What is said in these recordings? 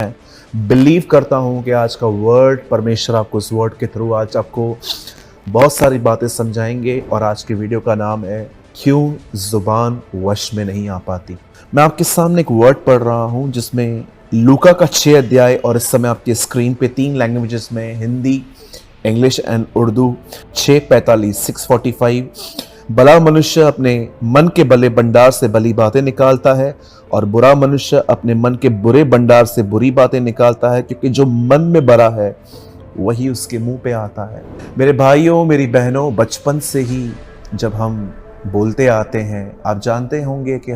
Believe करता हूँ कि आज का वर्ड परमेश्वर आपको इस वर्ड के थ्रू आज आपको बहुत सारी बातें समझाएंगे। और आज की वीडियो का नाम है क्यों जुबान वश में नहीं आ पाती। मैं आपके सामने एक वर्ड पढ़ रहा हूँ जिसमें लूका का 6 अध्याय, और इस समय आपकी स्क्रीन पे 3 लैंग्वेजेस में हिंदी, इंग्लिश एंड उर्दू। 6:45 6:45 भला मनुष्य अपने मन के भले भंडार से भली बातें निकालता है और बुरा मनुष्य अपने मन के बुरे भंडार से बुरी बातें निकालता है, क्योंकि जो मन में भरा है वही उसके मुंह पे आता है। मेरे भाइयों, मेरी बहनों, बचपन से ही जब हम बोलते आते हैं, आप जानते होंगे कि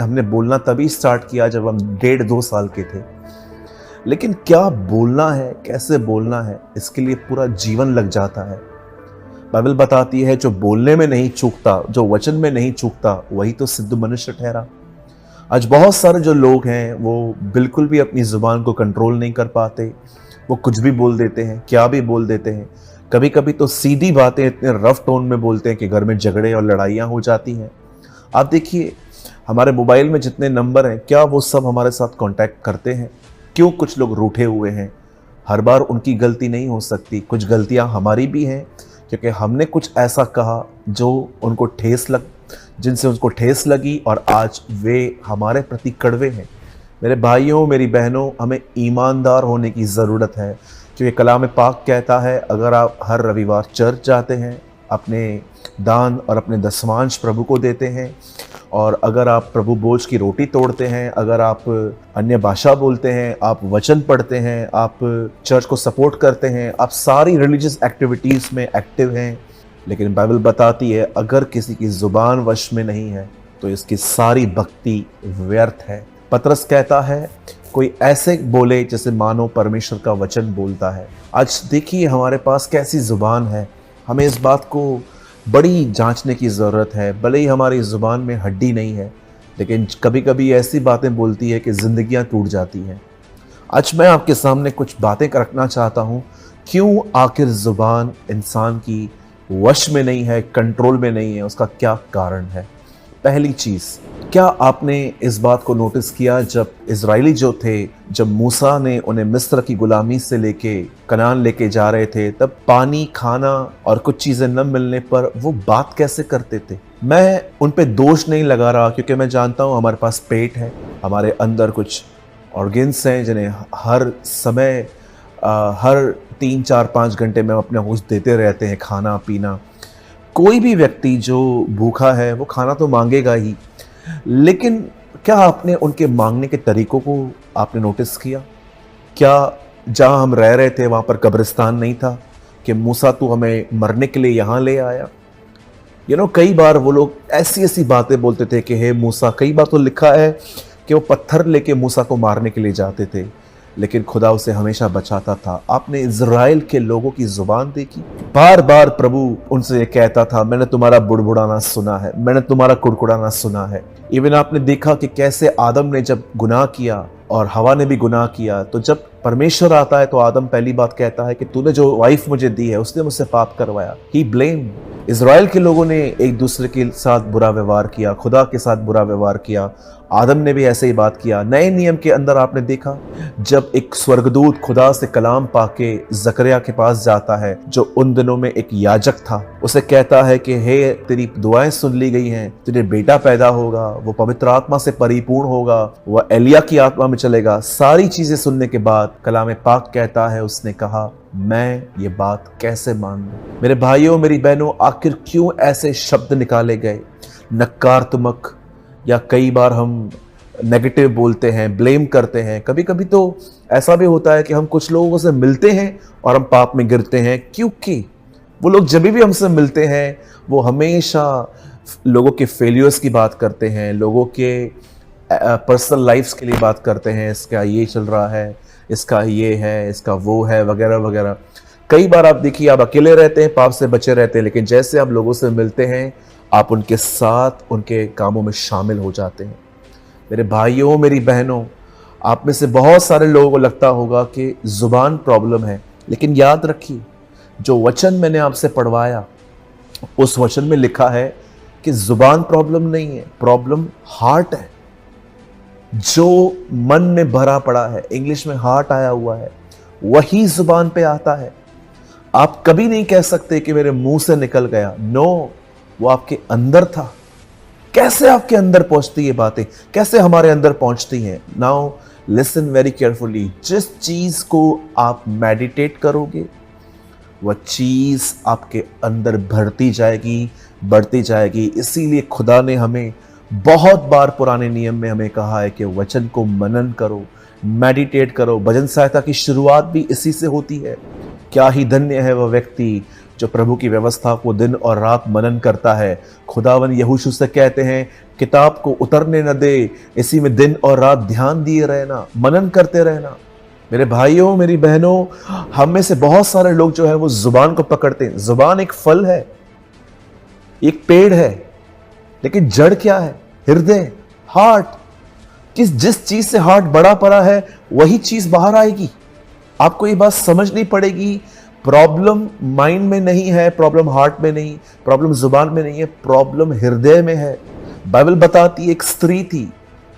हमने बोलना तभी स्टार्ट किया जब हम 1.5-2 साल के थे। लेकिन क्या बोलना है, कैसे बोलना है, इसके लिए पूरा जीवन लग जाता है। बाइबल बताती है जो बोलने में नहीं चूकता, जो वचन में नहीं चूकता, वही तो सिद्ध मनुष्य ठहरा। आज बहुत सारे जो लोग हैं वो बिल्कुल भी अपनी जुबान को कंट्रोल नहीं कर पाते। वो कुछ भी बोल देते हैं, क्या भी बोल देते हैं। कभी कभी तो सीधी बातें इतने रफ टोन में बोलते हैं कि घर में झगड़े और लड़ाइयाँ हो जाती हैं। आप देखिए, हमारे मोबाइल में जितने नंबर हैं, क्या वो सब हमारे साथ कांटेक्ट करते हैं? क्यों कुछ लोग रूठे हुए हैं? हर बार उनकी गलती नहीं हो सकती, कुछ गलतियाँ हमारी भी हैं, क्योंकि हमने कुछ ऐसा कहा जिनसे उनको ठेस लगी और आज वे हमारे प्रति कड़वे हैं। मेरे भाइयों, मेरी बहनों, हमें ईमानदार होने की ज़रूरत है, क्योंकि कलाम पाक कहता है अगर आप हर रविवार चर्च जाते हैं, अपने दान और अपने दशमांश प्रभु को देते हैं, और अगर आप प्रभु बोझ की रोटी तोड़ते हैं, अगर आप अन्य भाषा बोलते हैं, आप वचन पढ़ते हैं, आप चर्च को सपोर्ट करते हैं, आप सारी रिलीजियस एक्टिविटीज़ में एक्टिव हैं, लेकिन बाइबल बताती है अगर किसी की जुबान वश में नहीं है तो इसकी सारी भक्ति व्यर्थ है। पतरस कहता है कोई ऐसे बोले जैसे मानो परमेश्वर का वचन बोलता है। आज देखिए हमारे पास कैसी जुबान है, हमें इस बात को बड़ी जांचने की ज़रूरत है। भले ही हमारी ज़ुबान में हड्डी नहीं है, लेकिन कभी कभी ऐसी बातें बोलती है कि ज़िंदगियां टूट जाती हैं। आज मैं आपके सामने कुछ बातें रखना चाहता हूँ, क्यों आखिर ज़ुबान इंसान की वश में नहीं है, कंट्रोल में नहीं है, उसका क्या कारण है। पहली चीज़, क्या आपने इस बात को नोटिस किया जब इजराइली जो थे, जब मूसा ने उन्हें मिस्र की गुलामी से लेके कनान लेके जा रहे थे, तब पानी, खाना और कुछ चीज़ें न मिलने पर वो बात कैसे करते थे? मैं उन पे दोष नहीं लगा रहा, क्योंकि मैं जानता हूँ हमारे पास पेट है, हमारे अंदर कुछ ऑर्गन्स हैं जिन्हें हर समय हर 3-4-5 घंटे में अपने होश देते रहते हैं खाना पीना। कोई भी व्यक्ति जो भूखा है वो खाना तो मांगेगा ही, लेकिन क्या आपने उनके मांगने के तरीकों को आपने नोटिस किया? क्या जहाँ हम रह रहे थे वहाँ पर कब्रिस्तान नहीं था कि मूसा तू हमें मरने के लिए यहाँ ले आया? कई बार वो लोग ऐसी ऐसी बातें बोलते थे कि हे मूसा, कई बार तो लिखा है कि वो पत्थर लेके मूसा को मारने के लिए जाते थे, लेकिन खुदा उसे हमेशा बचाता था। आपने इज़राइल के लोगों की जुबान देखी, बार बार प्रभु उनसे कहता था मैंने तुम्हारा बुड़बुड़ाना सुना है, मैंने तुम्हारा कुड़कुड़ाना सुना है। इवन आपने देखा कि कैसे आदम ने जब गुनाह किया और हवा ने भी गुनाह किया, तो जब परमेश्वर आता है तो आदम पहली बात कहता है कि तूने जो वाइफ मुझे दी है उसने मुझसे पाप करवाया। ही ब्लेम। इज़राइल के लोगों ने एक दूसरे के साथ बुरा व्यवहार किया, खुदा के साथ बुरा व्यवहार किया। आदम ने भी ऐसे ही बात किया। नए नियम के अंदर आपने देखा जब एक स्वर्गदूत खुदा से कलाम पाके जकरिया के पास जाता है, जो उन दिनों में एक याजक था, उसे कहता है कि हे तेरी दुआएं सुन ली गई हैं, तुझे बेटा पैदा होगा, वो पवित्र आत्मा से परिपूर्ण होगा, वह एलिया की आत्मा में चलेगा। सारी चीजें सुनने के बाद कलाम पाक कहता है उसने कहा मैं ये बात कैसे मान लूं? मेरे भाइयों, मेरी बहनों, आखिर क्यों ऐसे शब्द निकाले गए? नकारात्मक, या कई बार हम नेगेटिव बोलते हैं, ब्लेम करते हैं। कभी कभी तो ऐसा भी होता है कि हम कुछ लोगों से मिलते हैं और हम पाप में गिरते हैं, क्योंकि वो लोग जब भी हमसे मिलते हैं वो हमेशा लोगों के फेलियर्स की बात करते हैं, लोगों के पर्सनल लाइफ्स के लिए बात करते हैं, इसका ये चल रहा है, इसका ये है, इसका वो है, वगैरह वगैरह। कई बार आप देखिए, आप अकेले रहते हैं, पाप से बचे रहते हैं, लेकिन जैसे आप लोगों से मिलते हैं आप उनके साथ उनके कामों में शामिल हो जाते हैं। मेरे भाइयों, मेरी बहनों, आप में से बहुत सारे लोगों को लगता होगा कि जुबान प्रॉब्लम है, लेकिन याद रखिए जो वचन मैंने आपसे पढ़वाया उस वचन में लिखा है कि जुबान प्रॉब्लम नहीं है, प्रॉब्लम हार्ट है। जो मन में भरा पड़ा है, इंग्लिश में हार्ट आया हुआ है, वही जुबान पे आता है। आप कभी नहीं कह सकते कि मेरे मुंह से निकल गया। नो, वो आपके अंदर था। कैसे आपके अंदर पहुंचती ये बातें, कैसे हमारे अंदर पहुंचती हैं? Now listen very carefully. जिस चीज को आप मेडिटेट करोगे, वह चीज आपके अंदर भरती जाएगी, बढ़ती जाएगी। इसीलिए खुदा ने हमें बहुत बार पुराने नियम में हमें कहा है कि वचन को मनन करो, मेडिटेट करो। भजन सहायता की शुरुआत भी इसी से होती है। क्या ही धन्य है वह व्यक्ति जो प्रभु की व्यवस्था को दिन और रात मनन करता है। खुदावन यहोशू से कहते हैं, किताब को उतरने न दे, इसी में दिन और रात ध्यान दिए रहना, मनन करते रहना। मेरे भाइयों, मेरी बहनों, हम में से बहुत सारे लोग जो है वो जुबान को पकड़ते हैं। जुबान एक फल है, एक पेड़ है, लेकिन जड़ क्या है? हृदय, हार्ट। जिस चीज से हार्ट बड़ा पड़ा है, वही चीज बाहर आएगी। आपको ये बात समझनी पड़ेगी। प्रॉब्लम माइंड में नहीं है, प्रॉब्लम हार्ट में नहीं, प्रॉब्लम जुबान में नहीं है, प्रॉब्लम हृदय में है। बाइबल बताती है, एक स्त्री थी,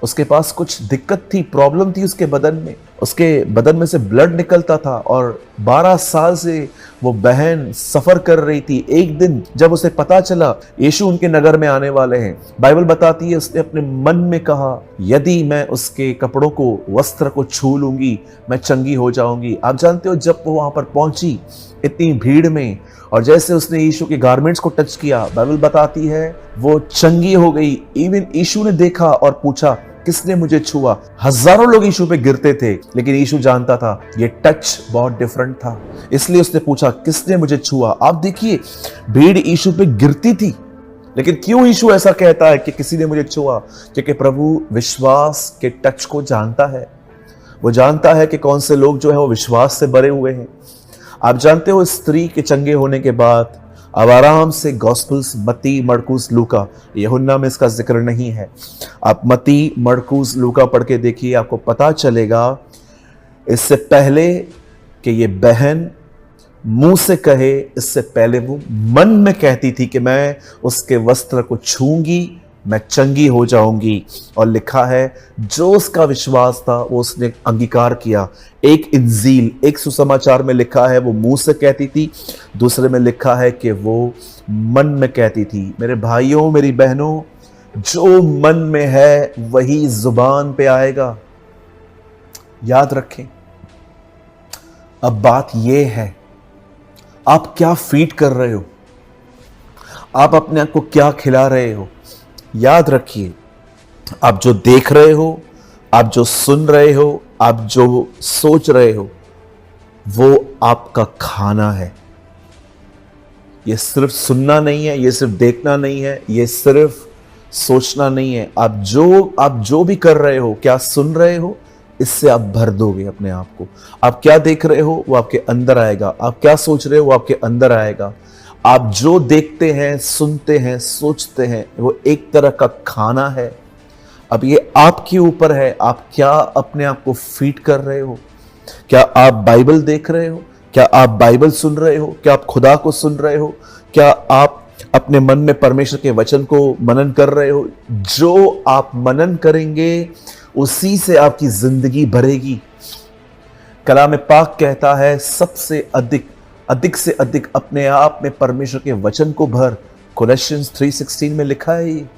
उसके पास कुछ दिक्कत थी, प्रॉब्लम थी उसके बदन में। उसके बदन में से ब्लड निकलता था और 12 साल से वो बहन सफर कर रही थी। एक दिन जब उसे पता चला यीशु उनके नगर में आने वाले हैं, बाइबल बताती है उसने अपने मन में कहा, यदि मैं उसके कपड़ों को, वस्त्र को छू लूंगी, मैं चंगी हो जाऊंगी। आप जानते हो, जब वो वहां पर पहुंची इतनी भीड़ में, और जैसे उसने यीशु के गारमेंट्स को टच किया, बाइबल बताती है वो चंगी हो गई। इवन यीशु ने देखा और पूछा, किसने मुझे छुआ? हजारों लोग यीशु पे गिरते थे, लेकिन यीशु जानता था ये टच बहुत डिफरेंट था, इसलिए उसने पूछा, किसने मुझे छुआ? आप देखिए, भीड़ यीशु पे गिरती थी, लेकिन क्यों यीशु ऐसा कहता है कि किसी ने मुझे छुआ? क्योंकि प्रभु विश्वास के टच को जानता है। वो जानता है कि कौन से लोग जो है वो विश्वास से भरे हुए हैं। आप जानते हो, स्त्री के चंगे होने के बाद अब आराम से गॉस्पेल्स, मत्ती, मरकुस, लूका, यूहन्ना में इसका जिक्र नहीं है। आप मत्ती, मरकुस, लूका पढ़ के देखिए, आपको पता चलेगा इससे पहले कि ये बहन मुंह से कहे, इससे पहले वो मन में कहती थी कि मैं उसके वस्त्र को छूंगी, मैं चंगी हो जाऊंगी। और लिखा है, जो उसका विश्वास था वो उसने अंगीकार किया। एक इंजील, एक सुसमाचार में लिखा है वो मुंह से कहती थी, दूसरे में लिखा है कि वो मन में कहती थी। मेरे भाइयों, मेरी बहनों, जो मन में है वही जुबान पे आएगा, याद रखें। अब बात यह है, आप क्या फीड कर रहे हो, आप अपने आप को क्या खिला रहे हो? याद रखिए, आप जो देख रहे हो, आप जो सुन रहे हो, आप जो सोच रहे हो, वो आपका खाना है। ये सिर्फ सुनना नहीं है, ये सिर्फ देखना नहीं है, ये सिर्फ सोचना नहीं है। आप जो भी कर रहे हो, क्या सुन रहे हो, इससे आप भर दोगे अपने आप को। आप क्या देख रहे हो वो आपके अंदर आएगा, आप क्या सोच रहे हो वो आपके अंदर आएगा। आप जो देखते हैं, सुनते हैं, सोचते हैं, वो एक तरह का खाना है। अब ये आपके ऊपर है, आप क्या अपने आप को फीड कर रहे हो? क्या आप बाइबल देख रहे हो? क्या आप बाइबल सुन रहे हो? क्या आप खुदा को सुन रहे हो? क्या आप अपने मन में परमेश्वर के वचन को मनन कर रहे हो? जो आप मनन करेंगे उसी से आपकी जिंदगी भरेगी। कलाम पाक कहता है, सबसे अधिक से अधिक अपने आप में परमेश्वर के वचन को भर। कोलोसियंस 3:16 में लिखा है,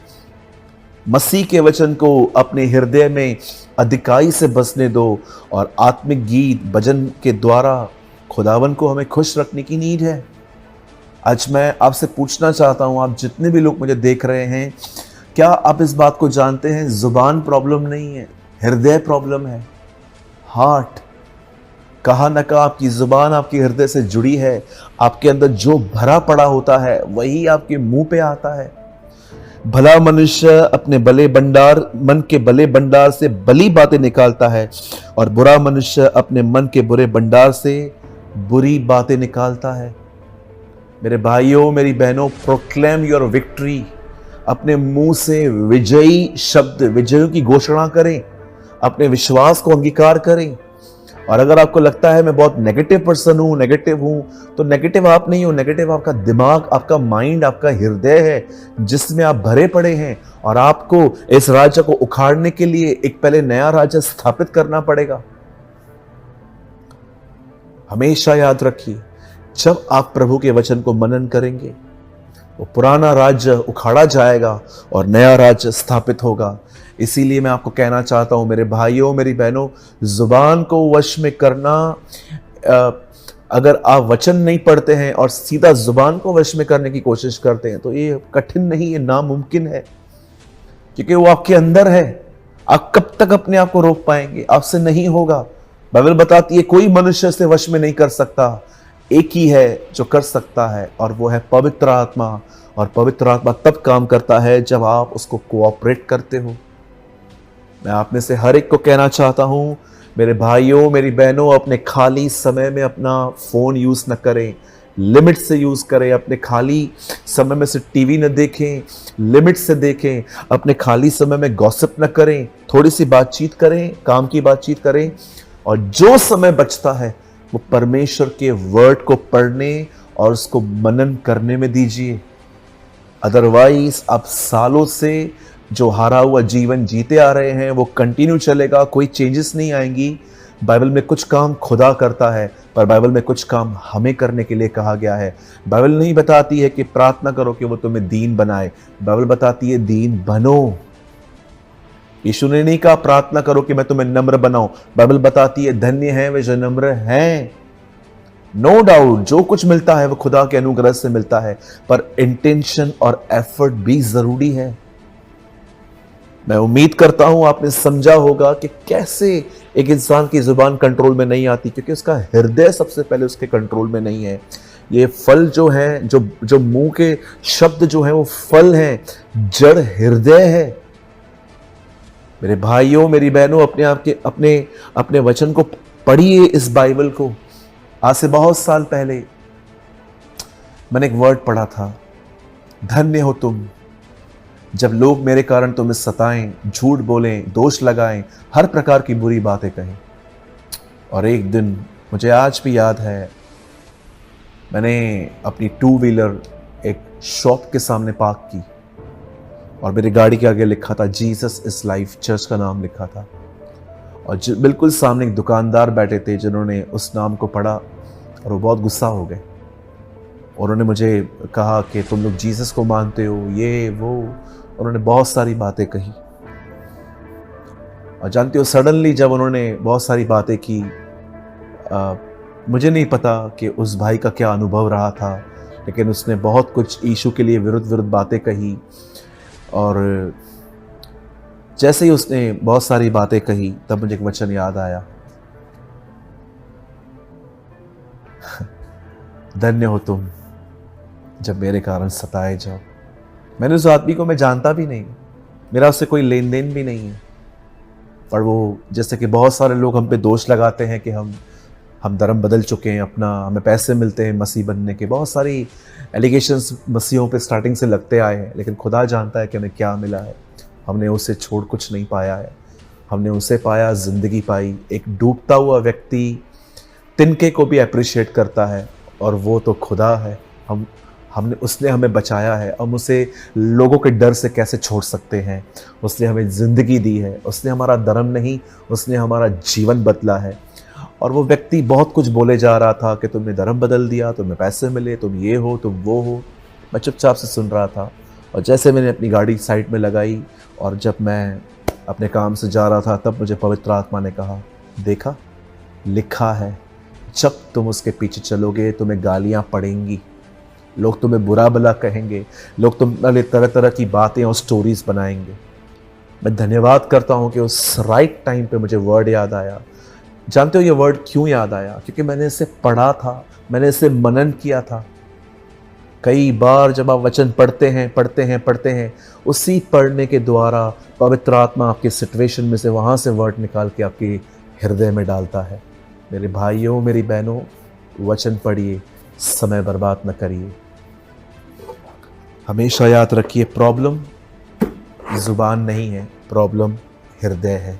मसीह के वचन को अपने हृदय में अधिकाई से बसने दो। और आत्मिक गीत, भजन के द्वारा खुदावन को हमें खुश रखने की नीड है। आज मैं आपसे पूछना चाहता हूं, आप जितने भी लोग मुझे देख रहे हैं, क्या आप इस बात को जानते हैं? जुबान प्रॉब्लम नहीं है, हृदय प्रॉब्लम है, हार्ट। कहा न कहा आपकी जुबान आपके हृदय से जुड़ी है। आपके अंदर जो भरा पड़ा होता है वही आपके मुंह पे आता है। भला मनुष्य अपने मन के भले भंडार से भली बातें निकालता है, और बुरा मनुष्य अपने मन के बुरे भंडार से बुरी बातें निकालता है। मेरे भाइयों, मेरी बहनों, प्रोक्लेम योर विक्ट्री। अपने मुंह से विजयी शब्द, विजयों की घोषणा करें, अपने विश्वास को अंगीकार करें। और अगर आपको लगता है मैं बहुत नेगेटिव पर्सन हूं, नेगेटिव हूं, तो नेगेटिव आप नहीं हो, नेगेटिव आपका दिमाग, आपका माइंड, आपका हृदय है जिसमें आप भरे पड़े हैं। और आपको इस राज्य को उखाड़ने के लिए एक पहले नया राज्य स्थापित करना पड़ेगा। हमेशा याद रखिए, जब आप प्रभु के वचन को मनन करेंगे, वो पुराना राज्य उखाड़ा जाएगा और नया राज्य स्थापित होगा। इसीलिए मैं आपको कहना चाहता हूं मेरे भाइयों, मेरी बहनों, जुबान को वश में करना, अगर आप वचन नहीं पढ़ते हैं और सीधा जुबान को वश में करने की कोशिश करते हैं तो ये कठिन नहीं, ये नामुमकिन है, क्योंकि वो आपके अंदर है। आप कब तक अपने आप को रोक पाएंगे? आपसे नहीं होगा। बाइबल बताती है कोई मनुष्य से वश में नहीं कर सकता, एक ही है जो कर सकता है और वो है पवित्र आत्मा। और पवित्र आत्मा तब काम करता है जब आप उसको कोऑपरेट करते हो। मैं आप में से हर एक को कहना चाहता हूं मेरे भाइयों, मेरी बहनों, अपने खाली समय में अपना फोन यूज न करें, लिमिट से यूज करें। अपने खाली समय में से टीवी न देखें, लिमिट से देखें। अपने खाली समय में गॉसिप न करें, थोड़ी सी बातचीत करें, काम की बातचीत करें। और जो समय बचता है वो परमेश्वर के वर्ड को पढ़ने और उसको मनन करने में दीजिए। अदरवाइज आप सालों से जो हारा हुआ जीवन जीते आ रहे हैं वो कंटिन्यू चलेगा, कोई चेंजेस नहीं आएंगी। बाइबल में कुछ काम खुदा करता है, पर बाइबल में कुछ काम हमें करने के लिए कहा गया है। बाइबल नहीं बताती है कि प्रार्थना करो कि वो तुम्हें दीन बनाए, बाइबल बताती है दीन बनो। यीशु ने नहीं कहा प्रार्थना करो कि मैं तुम्हें नम्र बनाऊं, बाइबल बताती है धन्य है वे जो नम्र हैं। नो डाउट जो कुछ मिलता है वो खुदा के अनुग्रह से मिलता है, पर इंटेंशन और एफर्ट भी जरूरी है। मैं उम्मीद करता हूं आपने समझा होगा कि कैसे एक इंसान की जुबान कंट्रोल में नहीं आती, क्योंकि उसका हृदय सबसे पहले उसके कंट्रोल में नहीं है। ये फल जो है, जो मुंह के शब्द जो है वो फल हैं, जड़ हृदय है। मेरे भाइयों, मेरी बहनों, अपने वचन को पढ़िए। इस बाइबल को आज से बहुत साल पहले मैंने एक वर्ड पढ़ा था, धन्य हो तुम जब लोग मेरे कारण तुम्हें सताएं, झूठ बोलें, दोष लगाएं, हर प्रकार की बुरी बातें कहें। और एक दिन मुझे आज भी याद है, मैंने अपनी 2 व्हीलर एक शॉप के सामने पार्क की और मेरी गाड़ी के आगे लिखा था जीसस इज लाइफ, चर्च का नाम लिखा था। और बिल्कुल सामने एक दुकानदार बैठे थे जिन्होंने उस नाम को पढ़ा और वो बहुत गुस्सा हो गए। उन्होंने मुझे कहा कि तुम लोग जीसस को मानते हो, ये वो, उन्होंने बहुत सारी बातें कही। और जानते हो, सडनली जब उन्होंने बहुत सारी बातें की, मुझे नहीं पता कि उस भाई का क्या अनुभव रहा था, लेकिन उसने बहुत कुछ यीशु के लिए विरुद्ध बातें कही। और जैसे ही उसने बहुत सारी बातें कही तब मुझे एक वचन याद आया, धन्य हो तुम जब मेरे कारण सताए जाओ। मैंने उस आदमी को मैं जानता भी नहीं, मेरा उससे कोई लेन देन भी नहीं है, पर वो, जैसे कि बहुत सारे लोग हम पे दोष लगाते हैं कि हम धर्म बदल चुके हैं अपना, हमें पैसे मिलते हैं मसीह बनने के, बहुत सारी एलिगेशंस मसीहों पे स्टार्टिंग से लगते आए हैं। लेकिन खुदा जानता है कि हमें क्या मिला है। हमने उसे छोड़ कुछ नहीं पाया है, हमने उसे पाया, जिंदगी पाई। एक डूबता हुआ व्यक्ति तिनके को भी अप्रिशिएट करता है और वो तो खुदा है। उसने हमें बचाया है, हम उसे लोगों के डर से कैसे छोड़ सकते हैं। उसने हमें ज़िंदगी दी है, उसने हमारा धर्म नहीं, उसने हमारा जीवन बदला है। और वो व्यक्ति बहुत कुछ बोले जा रहा था कि तुमने धर्म बदल दिया, तुम्हें पैसे मिले, तुम ये हो, तुम वो हो। मैं चुपचाप से सुन रहा था। और जैसे मैंने अपनी गाड़ी साइड में लगाई और जब मैं अपने काम से जा रहा था, तब मुझे पवित्र आत्मा ने कहा, देखा, लिखा है जब तुम उसके पीछे चलोगे तुम्हें गालियाँ पड़ेंगी, लोग तुम्हें बुरा भला कहेंगे, लोग तुम्हारे तरह तरह की बातें और स्टोरीज बनाएंगे। मैं धन्यवाद करता हूँ कि उस राइट टाइम पे मुझे वर्ड याद आया। जानते हो ये वर्ड क्यों याद आया? क्योंकि मैंने इसे पढ़ा था, मैंने इसे मनन किया था। कई बार जब आप वचन पढ़ते हैं, उसी पढ़ने के द्वारा पवित्र आत्मा आपके सिचुएशन में से, वहाँ से वर्ड निकाल के आपके हृदय में डालता है। मेरे भाइयों, मेरी बहनों, वचन पढ़िए, समय बर्बाद न करिए। हमेशा याद रखिए, प्रॉब्लम जुबान नहीं है, प्रॉब्लम हृदय है।